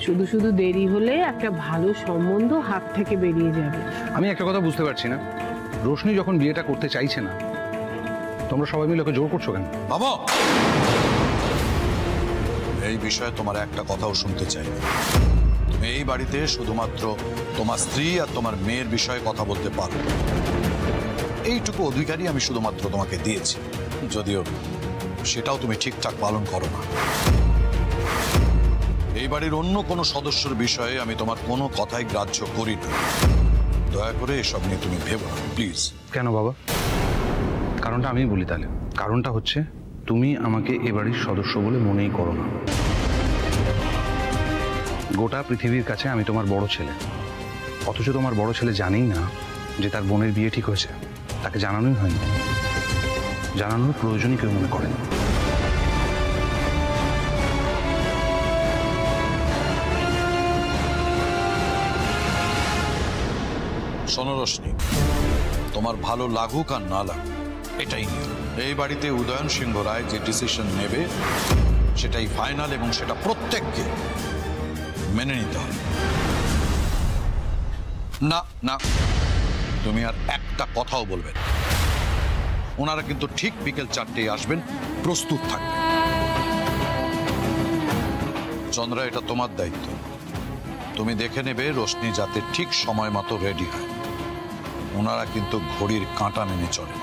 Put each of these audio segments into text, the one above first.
শুধু শুধু দেরি হলে একটা ভালো সম্বন্ধ হাত থেকে বেরিয়ে যাবে। আমি একটা কথা বুঝতে পারছি না, রোশনি যখন বিয়েটা করতে চাইছে না, তোমরা সবাই মিলে ওকে জোর করছো কেন? বাবা, এই বিষয়ে তোমার একটা কথাও শুনতে চাই না। তুমি এই বাড়িতে শুধুমাত্র তোমার স্ত্রী আর তোমার মেয়ের বিষয়ে কথা বলতে পারো, এইটুকু অধিকারই আমি শুধুমাত্র তোমাকে দিয়েছি, যদিও সেটাও তুমি ঠিকঠাক পালন করো না। এই বাড়ির অন্য কোনো সদস্যের বিষয়ে আমি তোমার কোনো কথাই গ্রাহ্য করি না। দয়া করে এসব নিয়ে তুমি ভেবো না প্লিজ। কেন বাবা? কারণটা আমি বলি তাহলে। কারণটা হচ্ছে তুমি আমাকে এ বাড়ির সদস্য বলে মনেই করো না। গোটা পৃথিবীর কাছে আমি তোমার বড় ছেলে, অথচ তোমার বড় ছেলে জানেই না যে তার বোনের বিয়ে ঠিক হয়েছে। তাকে জানানোই হয়নি, জানানোর প্রয়োজনই কেউ মনে করেন। শোনো রোশনি, তোমার ভালো লাগুক আর না লাগুক এটাই নিয়ম। এই বাড়িতে উদয়ন সিংহ রায় যে ডিসিশন নেবে সেটাই ফাইনাল, এবং সেটা প্রত্যেককে মেনে নিতে হবে। না না, তুমি আর একটা কথাও বলবে না। ওনারা কিন্তু ঠিক বিকেল 4টেয় আসবেন, প্রস্তুত থাকবেন। চন্দ্রা, এটা তোমার দায়িত্ব। তুমি দেখে নেবে রোশনি যাতে ঠিক সময় মতো রেডি হয়। ওনারা কিন্তু ঘড়ির কাঁটা মেনে চলে।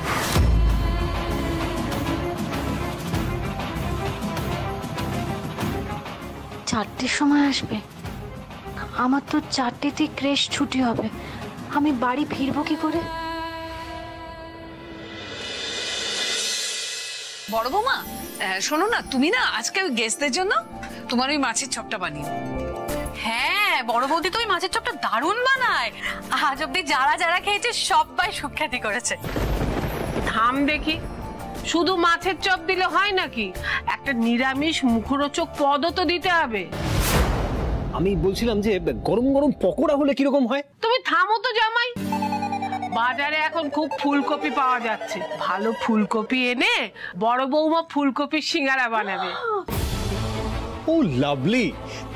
চারটের সময় আসবে? আমার তো 4টেতে ক্রেশ ছুটি হবে, আমি বাড়ি ফিরবো কি করে? বড় বৌমা, শোনো না, তুমি না আজকে ওই গেস্টদের জন্য তোমার ওই মাছের চপটা বানিয়ে। হ্যাঁ, বড় বৌদি তো ওই মাছের চপটা দারুণ বানায়। আজ অব্দি যারা যারা খেয়েছে সবাই সুখ্যাতি করেছে। থাম দেখি, শুধু মাছের চপ দিলে হয় নাকি? একটা নিরামিষ মুখরোচক পদও তো দিতে হবে। আমি বলছিলাম যে গরম গরম পকোড়া হলে কিরকম হয়? তুমি থামো তো জামাই, বাজারে এখন খুব ফুলকপি পাওয়া যাচ্ছে। ভালো ফুলকপি এনে বড় বৌমা ফুলকপির সিঙ্গারা বানাবে। ও লাভলি।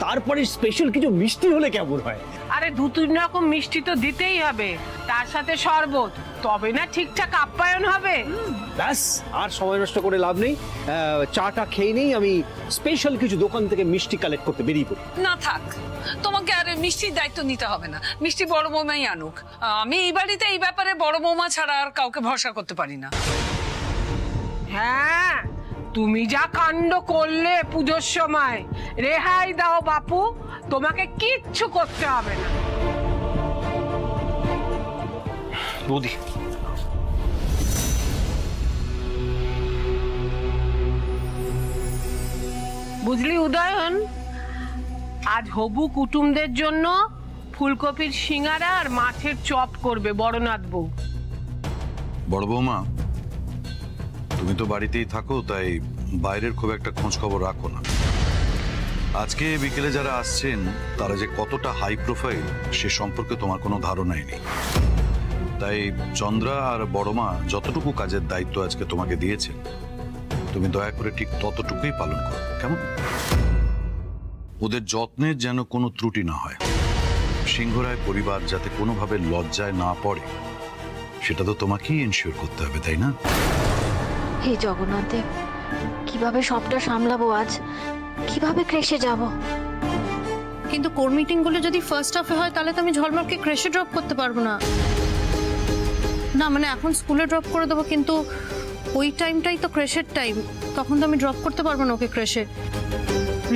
তারপরে স্পেশাল কিছু মিষ্টি হলে কেমন হয়? আরে 2-3 রকম মিষ্টি তো দিতেই হবে, তার সাথে শরবত, তবে না ঠিকঠাক আপ্যায়ন হবে। ব্যাস, আর সময় নষ্ট করে লাভ নেই। চাটা খেয়ে নেই, আমি স্পেশাল কিছু দোকান থেকে মিষ্টি কালেক্ট করতে বেরিয়ে পড়ি। না থাক, তোমাকে আর মিষ্টির দায়িত্ব নিতে হবে না। মিষ্টি বড় বৌমাই আনুক। আমি এই বাড়িতে এই ব্যাপারে বড় বৌমা ছাড়া আর কাউকে ভরসা করতে পারি না। হ্যাঁ, তুমি যা কাণ্ড করলে পুজোর সময়, রেহাই দাও বাপু, তোমাকে কিচ্ছু করতে হবে না। বৌদি, বুঝলি উদয়ন, আজ হবু কুটুমদের জন্য ফুলকপির সিঙ্গারা আর মাছের চপ করবে বড়নাথ বউ। বড় বৌমা, তুমি তো বাড়িতেই থাকো, তাই বাইরের খুব একটা খোঁজ খবর রাখো না। আজকে বিকেলে যারা আসছেন তারা যে কতটা হাই প্রোফাইল সে সম্পর্কে তোমার কোনো ধারণাই নেই। তাই চন্দ্রা আর বড়মা যতটুকু কাজের দায়িত্ব আজকে তোমাকে দিয়েছে, তুমি দয়া করে ঠিক ততটুকুই পালন করো, কেমন? ওদের যত্নের যেন কোনো ত্রুটি না হয়। সিংহরায় পরিবার যাতে কোনোভাবে লজ্জায় না পড়ে, সেটা তো তোমাকেই এনশিওর করতে হবে, তাই না? হে জগন্নাথ দেব, কিভাবে সবটা সামলাবো আজ? কিভাবে ক্রেশে যাব? কিন্তু কোর মিটিং গুলো যদি ফার্স্ট হাফে হয় তাহলে তো আমি ঝলমলকে ক্রেশে ড্রপ করতে পারবো না। না মানে এখন স্কুলে ড্রপ করে দেবো, কিন্তু ওই টাইমটাই তো ক্রেশের টাইম, তখন তো আমি ড্রপ করতে পারবো না ওকে ক্রেশে।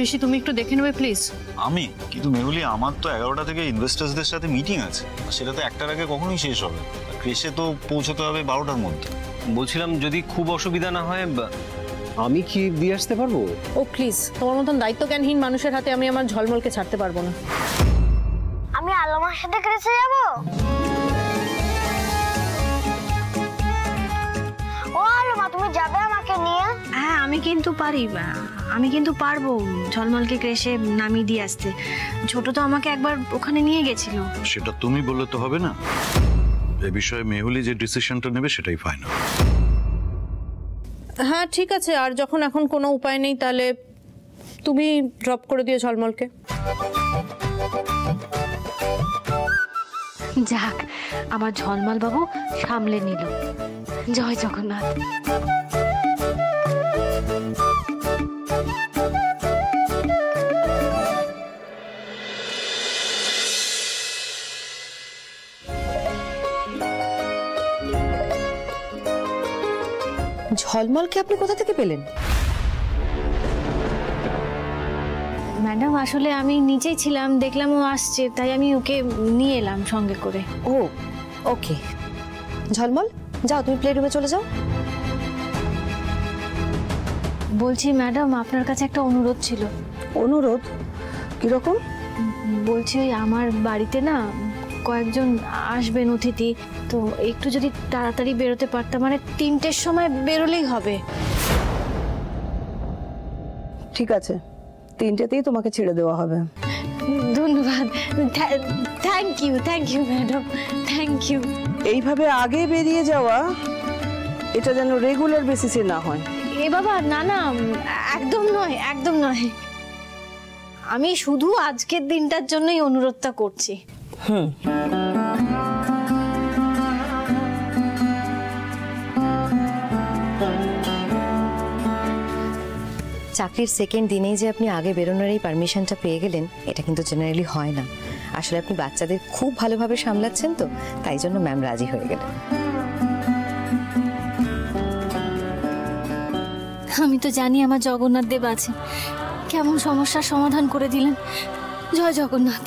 ঋষি, তুমি একটু দেখে নেবে প্লিজ। আমি কিন্তু মেহুলি, আমার তো 11টা থেকে ইনভেস্টার্সদের সাথে মিটিং আছে, সেটা তো 1টার আগে কখনোই শেষ হবে। ক্রেশে তো পৌঁছতে হবে 12টার মধ্যে। বলছিলাম যদি খুব অসুবিধা না হয় আমি কি দিয়ে আসতে পারবো? ও প্লিজ, তোমার মতন দায়িত্বজ্ঞানহীন মানুষের হাতে আমি আমার ঝলমলকে ছাড়তে পারবো না। আমি আলমার সাথে ক্রেশে যাব? ও আলমা, তুমি যাবে আমাকে নিয়ে? হ্যাঁ, আমি কিন্তু পারবো ঝলমলকে ক্রেশে নামিয়ে দিয়ে আসতে। ছোট তো আমাকে একবার ওখানে নিয়ে গেছিল। সেটা তুমি বললে তো হবে না। এই বিষয়ে মেহুলি যে ডিসিশনটা নেবে সেটাই ফাইনাল। হ্যাঁ ঠিক আছে, আর যখন এখন কোনো উপায় নেই তাহলে তুমি ড্রপ করে দিও ঝলমলকে। যাক, আমার ঝলমল বাবু সামলে নিল। জয় জগন্নাথ। ঝলমলকে আপনি কোথা থেকে পেলেন? ম্যাডাম, আসলে আমি নিচেই ছিলাম, দেখলাম ও আসছে, তাই আমি ওকে নিয়ে এলাম সঙ্গে করে। ও ওকে, ঝলমল যাও তুমি প্লে রুমে চলে যাও। বলছি ম্যাডাম, আপনার কাছে একটা অনুরোধ ছিল। অনুরোধ? কিরকম? বলছি ওই আমার বাড়িতে না কয়েকজন আসবেন অতিথি, তো একটু যদি তাড়াতাড়ি বেরোতে পারতাম, মানে 3টের সময় বেরোলেই হবে। ঠিক আছে, 3টেতেই তোমাকে ছেড়ে দেওয়া হবে। ধন্যবাদ, thank you madam, thank you. এইভাবে আগে বেরিয়ে যাওয়া, এটা যেন রেগুলার বেসিসে না হয়। এ বাবা, না না, একদম নয়, একদম নয়। আমি শুধু আজকের দিনটার জন্যই অনুরোধটা করছি। চাকরির সেকেন্ড দিনেই যে আপনি আগে বেরোনোর এই পারমিশনটা পেয়ে গেলেন, এটা কিন্তু জেনারেলি হয় না। আসলে আপনি বাচ্চাদের খুব ভালোভাবে সামলাচ্ছেন, তো তাই জন্য ম্যাম রাজি হয়ে গেলেন। আমি তো জানি আমার জগন্নাথ দেব আছে, কেমন সমস্যার সমাধান করে দিলেন। জয় জগন্নাথ।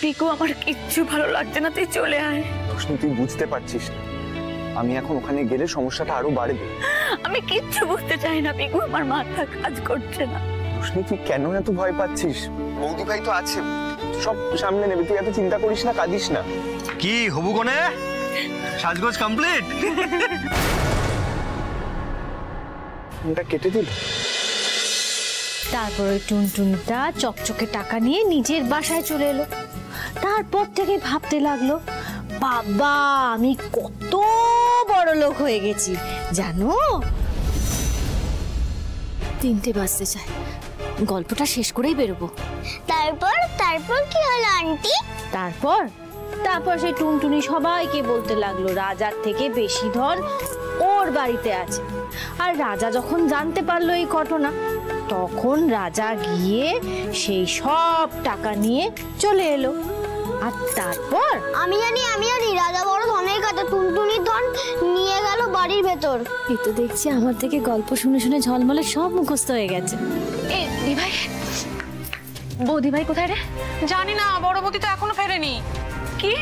পিকু, আমার কিচ্ছু ভালো লাগছে না, তুই চলে আয়। তুই বুঝতে পারছিস না, আমি এখন ওখানে গেলে সমস্যাটা আরো বাড়বে। আমি কিচ্ছু বুঝতে চাই না পিকু, আমার মাথা কাজ করছে না। তুই কেন এত ভয় পাচ্ছিস? বৌদি ভাই তো আছে, সব সামলে নেবে, তুই এত চিন্তা করিস না, কাঁদিস না। কি হবু কোনে সাজগোজ কমপ্লিট? ফোনটা কেটে দিল। তারপর ওই টুনটুনিটা চকচকে টাকা নিয়ে নিজের বাসায় চলে এলো। তারপর থেকে ভাবতে লাগলো, বাবা আমি কত বড় লোক হয়ে গেছি জানো। 3টে বাজতে চায়, গল্পটা শেষ করেই বেরোবো। তারপর কি হলো আন্টি? তারপর সেই টুনটুনি সবাইকে বলতে লাগলো রাজার থেকে বেশি ধন ওর বাড়িতে আছে। আর রাজা যখন জানতে পারলো এই ঘটনা, তখন রাজা গিয়ে সেই সব টাকা নিয়ে চলে এলো। আর তারপর আমি জানি রাজা বড় ধনের কথা, টুনটুনির ধন নিয়ে গেল বাড়ির ভেতর। এই তো দেখছি আমার থেকে গল্প শুনে শুনে ঝলমলে সব মুখস্থ হয়ে গেছে। এ দিভাই, বৌদি ভাই কোথায় রে? জানি না, বড় বৌদি তো এখনো ফেরেনি। কি